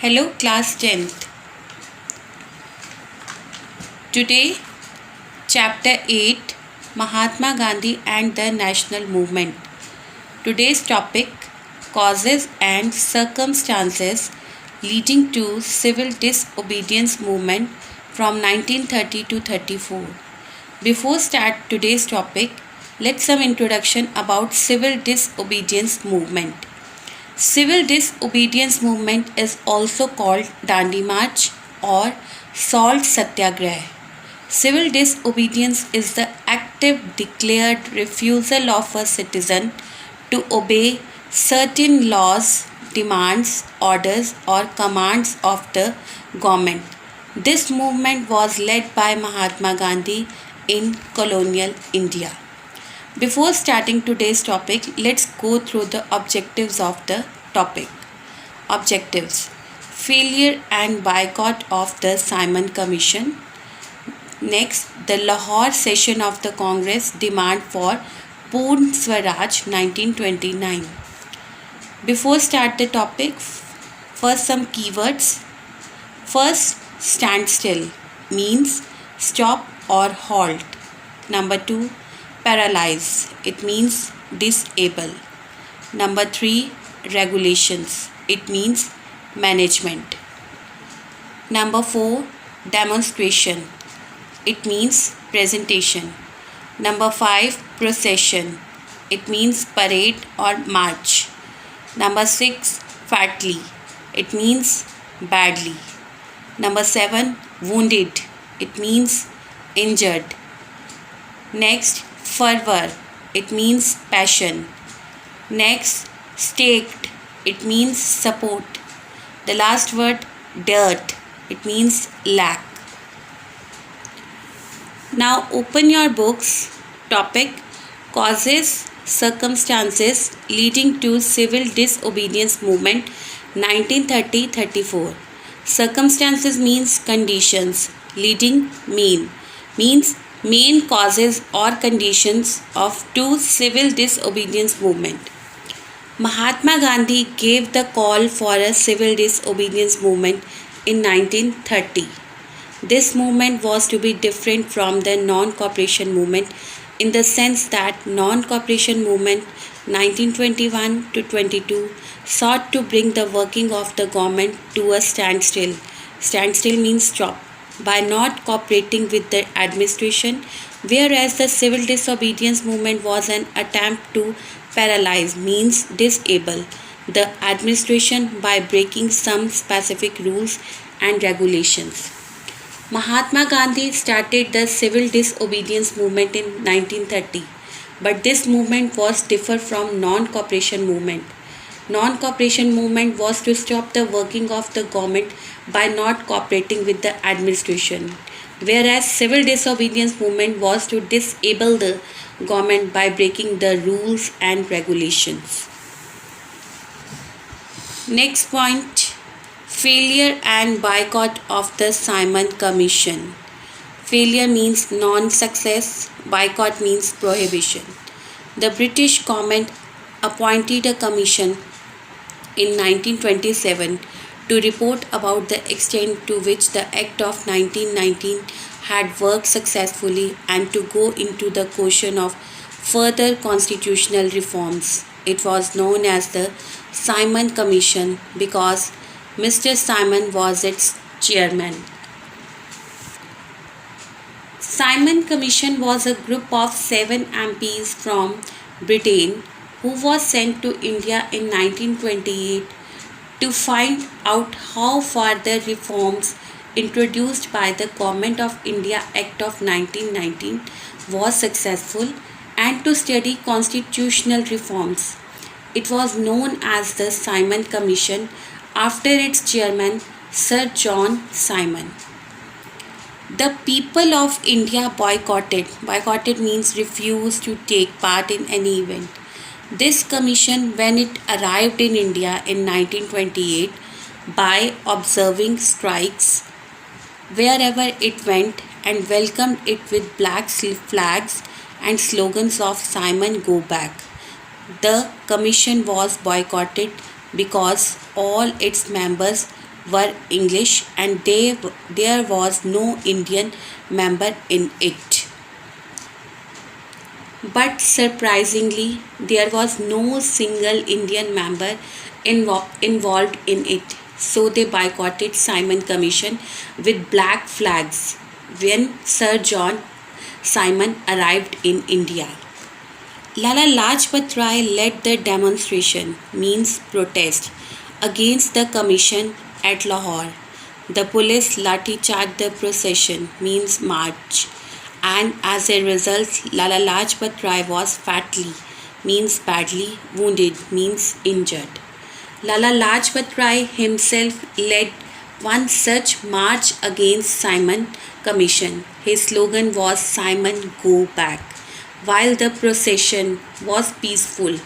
Hello, class 10th. Today, chapter 8, Mahatma Gandhi and the National Movement. Today's topic, causes and circumstances leading to civil disobedience movement from 1930 to 34. Before start today's topic, let's some introduction about civil disobedience movement. Civil disobedience movement is also called Dandi March or Salt Satyagraha. Civil disobedience is the active declared refusal of a citizen to obey certain laws, demands, orders, or commands of the government. This movement was led by Mahatma Gandhi in colonial India. Before starting today's topic, let's go through the objectives of the topic. Objectives: failure and boycott of the Simon Commission. Next, the Lahore session of the Congress demand for Purn Swaraj 1929. Before start the topic, first some keywords. First, standstill means stop or halt. Number 2, paralyze, it means disable. Number 3, regulations, it means management. Number 4, demonstration, it means presentation. Number 5, procession, it means parade or march. Number 6, fatally, it means badly. Number 7, wounded, it means injured. Next, fervor, it means passion. Next, staked, it means support. The last word, dirt, it means lack. Now open your books. Topic, causes, circumstances leading to civil disobedience movement 1930-34. Circumstances means conditions. Leading means main causes or conditions of two civil disobedience movement. Mahatma Gandhi gave the call for a civil disobedience movement in 1930. This movement was to be different from the non-cooperation movement in the sense that non-cooperation movement 1921 to 22 sought to bring the working of the government to a standstill. Standstill means stop by not cooperating with the administration, whereas the civil disobedience movement was an attempt to paralyze, means disable, the administration by breaking some specific rules and regulations. Mahatma Gandhi started the civil disobedience movement in 1930, but this movement was different from non-cooperation movement. Non-cooperation movement was to stop the working of the government by not cooperating with the administration, whereas civil disobedience movement was to disable the government by breaking the rules and regulations. Next point, failure and boycott of the Simon Commission. Failure means non-success, boycott means prohibition. The British government appointed a commission in 1927 to report about the extent to which the Act of 1919 had worked successfully and to go into the question of further constitutional reforms. It was known as the Simon Commission because Mr. Simon was its chairman. Simon Commission was a group of 7 MPs from Britain who was sent to India in 1928 to find out how far the reforms introduced by the Government of India Act of 1919 was successful and to study constitutional reforms. It was known as the Simon Commission after its chairman Sir John Simon. The people of India boycotted. Boycotted means refused to take part in any event. This commission, when it arrived in India in 1928, by observing strikes wherever it went and welcomed it with black flags and slogans of Simon Go Back. The commission was boycotted because all its members were English and there was no Indian member in it. But surprisingly, there was no single Indian member involved in it. So they boycotted Simon Commission with black flags when Sir John Simon arrived in India. Lala Lajpat Rai led the demonstration, means protest, against the commission at Lahore. The police lathi charged the procession, means march, and as a result, Lala Lajpat Rai was fatally, means badly, wounded, means injured. Lala Lajpat Rai himself led one such march against Simon Commission. His slogan was Simon Go Back. While the procession was peaceful,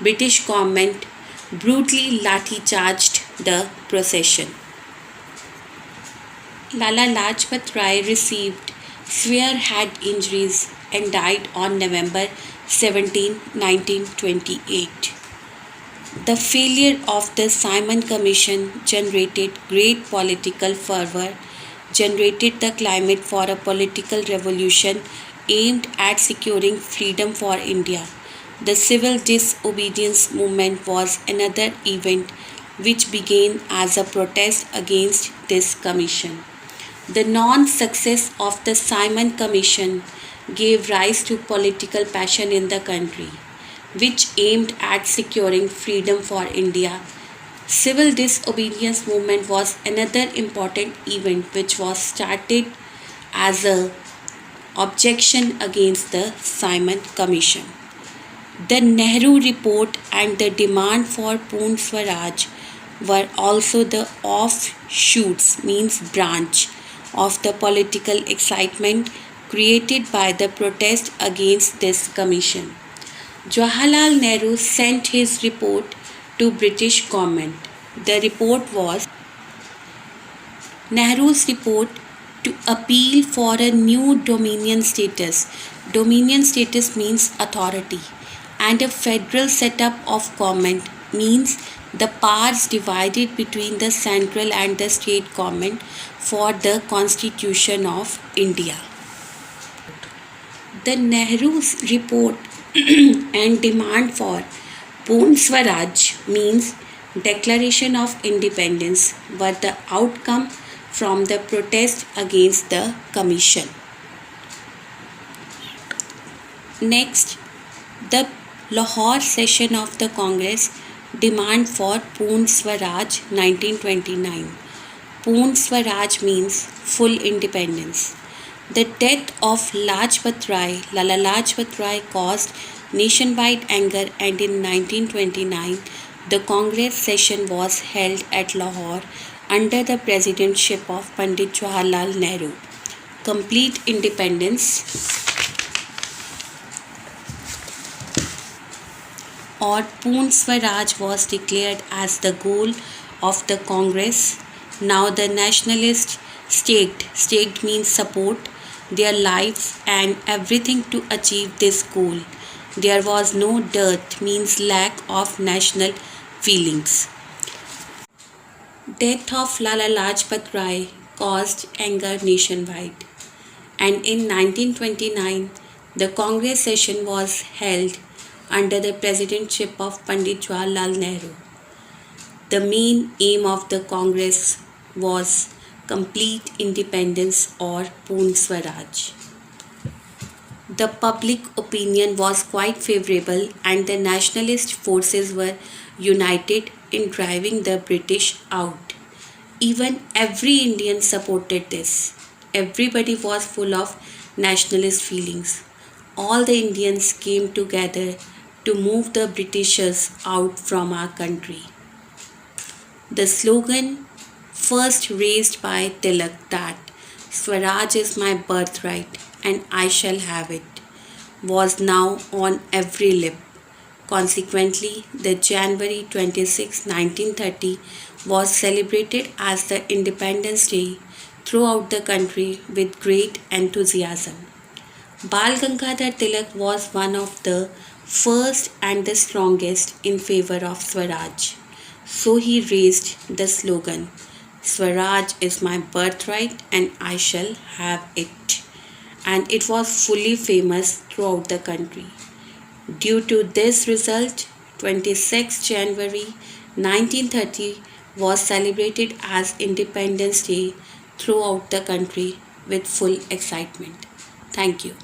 British government brutally lathi charged the procession. Lala Lajpat Rai received severe head injuries and died on November 17, 1928. The failure of the Simon Commission generated great political fervor, generated the climate for a political revolution aimed at securing freedom for India. The civil disobedience movement was another event which began as a protest against this commission. The non success of the Simon Commission gave rise to political passion in the country, which aimed at securing freedom for India. Civil disobedience movement was another important event which was started as a objection against the Simon Commission. The Nehru Report and the demand for Poon Swaraj were also the offshoots, means branch, of the political excitement created by the protest against this commission. Jawaharlal Nehru sent his report to British government. The report was Nehru's report to appeal for a new dominion status. Dominion status means authority, and a federal setup of government means the powers divided between the central and the state government for the Constitution of India. The Nehru's report and demand for Poon Swaraj, means declaration of independence, were the outcome from the protest against the commission. Next, the Lahore session of the Congress demand for Poon Swaraj 1929. Poon Swaraj means full independence. The death of Lajpat Rai, Lala Lajpat Rai, caused nationwide anger, and in 1929 the Congress session was held at Lahore under the presidentship of Pandit Jawaharlal Nehru. Complete independence or Poon Swaraj was declared as the goal of the Congress. Now the nationalists staked means support, their lives and everything to achieve this goal. There was no dearth, means lack of national feelings. Death of Lala Lajpat Rai caused anger nationwide, and in 1929 the Congress session was held under the presidentship of Pandit Jawaharlal Nehru. The main aim of the Congress was complete independence or Poon Swaraj. The public opinion was quite favorable, and the nationalist forces were united in driving the British out. Even every Indian supported this. Everybody was full of nationalist feelings. All the Indians came together to move the Britishers out from our country. The slogan first raised by Tilak, that Swaraj is my birthright and I shall have it, was now on every lip. Consequently, the January 26, 1930 was celebrated as the Independence Day throughout the country with great enthusiasm. Bal Gangadhar Tilak was one of the first and the strongest in favor of Swaraj. So he raised the slogan, Swaraj is my birthright and I shall have it. And it was fully famous throughout the country. Due to this result, 26 January 1930 was celebrated as Independence Day throughout the country with full excitement. Thank you.